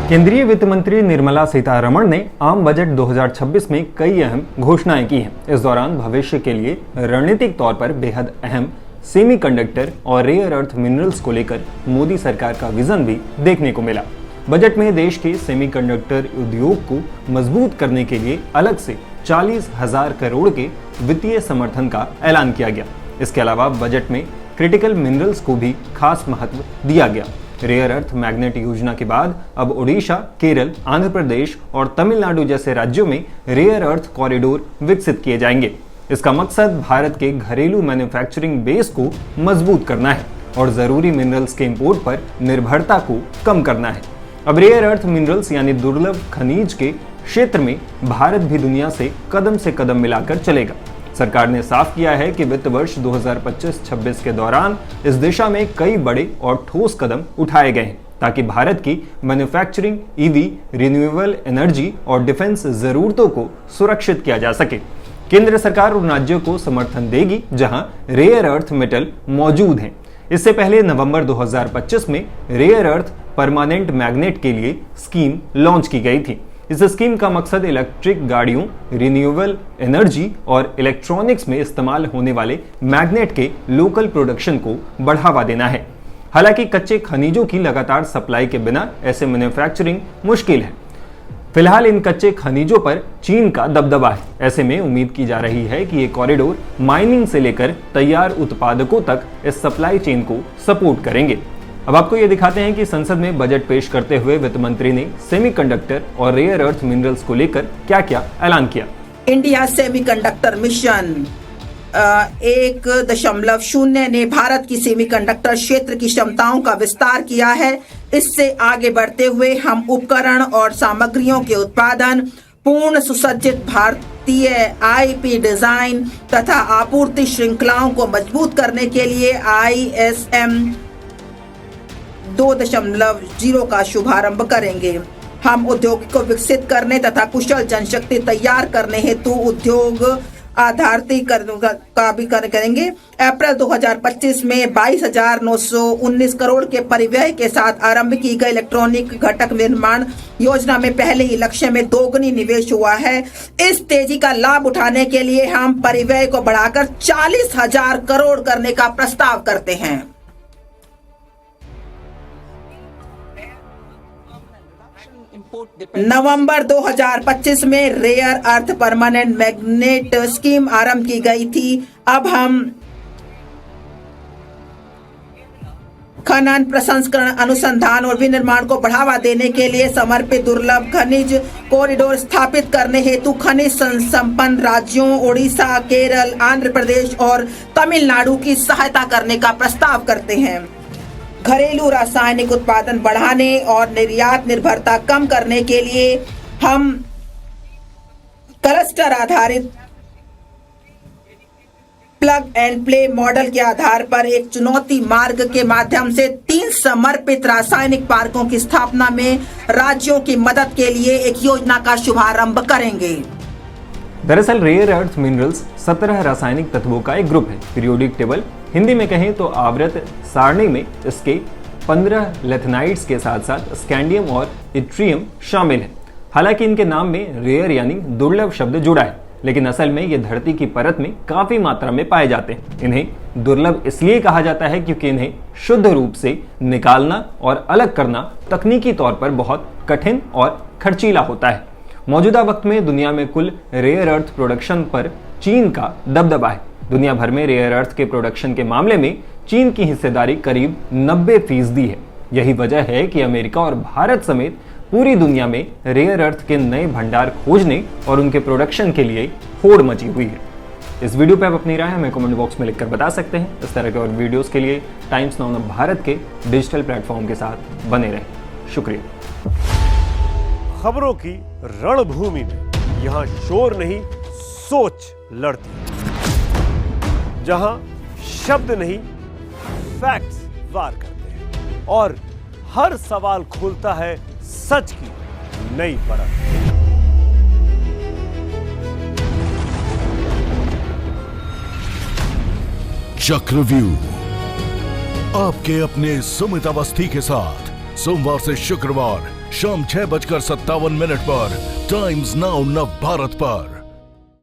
केंद्रीय वित्त मंत्री निर्मला सीतारमण ने आम बजट 2026 में कई अहम घोषणाएं की हैं। इस दौरान भविष्य के लिए रणनीतिक तौर पर बेहद अहम सेमीकंडक्टर और रेयर अर्थ मिनरल्स को लेकर मोदी सरकार का विजन भी देखने को मिला। बजट में देश के सेमीकंडक्टर उद्योग को मजबूत करने के लिए अलग से 40,000 करोड़ के वित्तीय समर्थन का ऐलान किया गया। इसके अलावा बजट में क्रिटिकल मिनरल्स को भी खास महत्व दिया गया। रेयर अर्थ मैग्नेट योजना के बाद अब ओडिशा, केरल, आंध्र प्रदेश और तमिलनाडु जैसे राज्यों में रेयर अर्थ कॉरिडोर विकसित किए जाएंगे। इसका मकसद भारत के घरेलू मैन्युफैक्चरिंग बेस को मजबूत करना है और जरूरी मिनरल्स के इंपोर्ट पर निर्भरता को कम करना है। अब रेयर अर्थ मिनरल्स यानी दुर्लभ खनिज के क्षेत्र में भारत भी दुनिया से कदम मिलाकर चलेगा। सरकार ने साफ किया है कि वित्त वर्ष 2025-26 के दौरान इस दिशा में कई बड़े और ठोस कदम उठाए गए हैं ताकि भारत की मैन्युफैक्चरिंग, ईवी, रिन्यूएबल एनर्जी और डिफेंस जरूरतों को सुरक्षित किया जा सके। केंद्र सरकार उन राज्यों को समर्थन देगी जहां रेयर अर्थ मेटल मौजूद हैं। इससे पहले नवंबर 2025 में रेयर अर्थ परमानेंट मैग्नेट के लिए स्कीम लॉन्च की गई थी। इस स्कीम का मकसद इलेक्ट्रिक गाड़ियों, रिन्यूएबल एनर्जी और इलेक्ट्रॉनिक्स में इस्तेमाल होने वाले मैग्नेट के लोकल प्रोडक्शन को बढ़ावा देना है। हालांकि कच्चे खनिजों की लगातार सप्लाई के बिना ऐसे मैन्युफैक्चरिंग मुश्किल है। फिलहाल इन कच्चे खनिजों पर चीन का दबदबा है। ऐसे में उम्मीद की जा रही है कि ये कॉरिडोर माइनिंग से लेकर तैयार उत्पादकों तक इस सप्लाई चेन को सपोर्ट करेंगे। अब आपको ये दिखाते हैं कि संसद में बजट पेश करते हुए वित्त मंत्री ने सेमीकंडक्टर और रेयर अर्थ मिनरल्स को लेकर क्या-क्या ऐलान किया। इंडिया सेमीकंडक्टर मिशन 1.0 ने भारत की सेमीकंडक्टर क्षेत्र की क्षमताओं का विस्तार किया है। इससे आगे बढ़ते हुए हम उपकरण और सामग्रियों के उत्पादन, पूर्ण सुसज्जित भारतीय आईपी डिजाइन तथा आपूर्ति श्रृंखलाओं को मजबूत करने के लिए ISM 2.0 का शुभारंभ करेंगे। हम उद्योग को विकसित करने तथा कुशल जनशक्ति तैयार करने हेतु उद्योग आधारितीकरण का भी करेंगे। अप्रैल 2025 में 22,919 करोड़ के परिव्यय के साथ आरंभ की गई इलेक्ट्रॉनिक घटक निर्माण योजना में पहले ही लक्ष्य में दोगुनी निवेश हुआ है। इस तेजी का लाभ उठाने के लिए हम परिव्यय को बढ़ाकर 40,000 करोड़ करने का प्रस्ताव करते हैं। नवंबर 2025 में rare earth permanent magnet scheme आरंभ की गई थी। अब हम खनन, प्रसंस्करण, अनुसंधान और विनिर्माण को बढ़ावा देने के लिए समर्पित दुर्लभ खनिज कॉरिडोर स्थापित करने हेतु खनिज संपन्न राज्यों ओडिशा, केरल, आंध्र प्रदेश और तमिलनाडु की सहायता करने का प्रस्ताव करते हैं। घरेलू रासायनिक उत्पादन बढ़ाने और निर्यात निर्भरता कम करने के लिए हम क्लस्टर आधारित प्लग एंड प्ले मॉडल के आधार पर एक चुनौती मार्ग के माध्यम से 3 समर्पित रासायनिक पार्कों की स्थापना में राज्यों की मदद के लिए एक योजना का शुभारंभ करेंगे। दरअसल रेयर अर्थ मिनरल्स 17 रासायनिक तत्वों का एक ग्रुप है। पीरियोडिक टेबल हिंदी में कहें तो आवर्त सारणी में इसके 15 लेथनाइट्स के साथ साथ स्कैंडियम और इट्रियम शामिल है। हालांकि इनके नाम में रेयर यानी दुर्लभ शब्द जुड़ा है, लेकिन असल में ये धरती की परत में काफी मात्रा में पाए जाते हैं। इन्हें दुर्लभ इसलिए कहा जाता है क्योंकि इन्हें शुद्ध रूप से निकालना और अलग करना तकनीकी तौर पर बहुत कठिन और खर्चीला होता है। मौजूदा वक्त में दुनिया में कुल रेयर अर्थ प्रोडक्शन पर चीन का दबदबा है। दुनिया भर में रेयर अर्थ के प्रोडक्शन के मामले में चीन की हिस्सेदारी करीब 90% है। यही वजह है कि अमेरिका और भारत समेत पूरी दुनिया में रेयर अर्थ के नए भंडार खोजने और उनके प्रोडक्शन के लिए होड़ मची हुई है। इस वीडियो पे आप अपनी राय हमें कमेंट बॉक्स में लिखकर बता सकते हैं। इस तरह के और वीडियोस के लिए टाइम्स नाउ भारत के डिजिटल प्लेटफॉर्म के साथ बने रहें। शुक्रिया। खबरों की रणभूमि में यहाँ शोर नहीं, सोच लड़ती है। जहां शब्द नहीं, फैक्ट्स वार करते हैं और हर सवाल खोलता है सच की नई परत। चक्रव्यूह आपके अपने सुमित अवस्थी के साथ सोमवार से शुक्रवार शाम 6:57 पर टाइम्स नाउ नव भारत पर।